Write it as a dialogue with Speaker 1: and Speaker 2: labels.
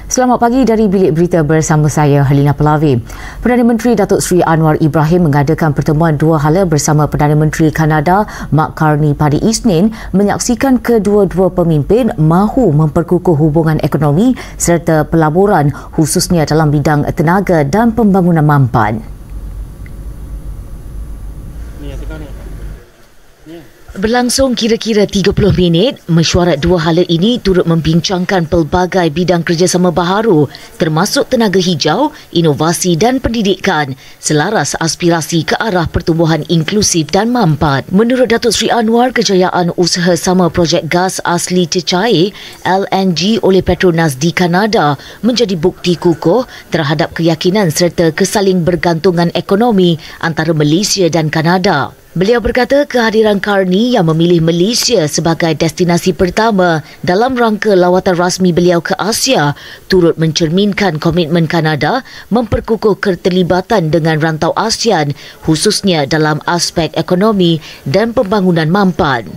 Speaker 1: Selamat pagi dari Bilik Berita bersama saya, Helena Pelavi. Perdana Menteri Datuk Seri Anwar Ibrahim mengadakan pertemuan dua hala bersama Perdana Menteri Kanada Mark Carney pada Isnin, menyaksikan kedua-dua pemimpin mahu memperkukuh hubungan ekonomi serta pelaburan khususnya dalam bidang tenaga dan pembangunan mampan. Berlangsung kira-kira 30 minit, mesyuarat dua hala ini turut membincangkan pelbagai bidang kerjasama baharu termasuk tenaga hijau, inovasi dan pendidikan selaras aspirasi ke arah pertumbuhan inklusif dan mampan. Menurut Datuk Seri Anwar, kejayaan usaha sama projek gas asli cecair LNG oleh Petronas di Kanada menjadi bukti kukuh terhadap keyakinan serta kesaling bergantungan ekonomi antara Malaysia dan Kanada. Beliau berkata kehadiran Carney yang memilih Malaysia sebagai destinasi pertama dalam rangka lawatan rasmi beliau ke Asia turut mencerminkan komitmen Kanada memperkukuh keterlibatan dengan rantau ASEAN khususnya dalam aspek ekonomi dan pembangunan mampan.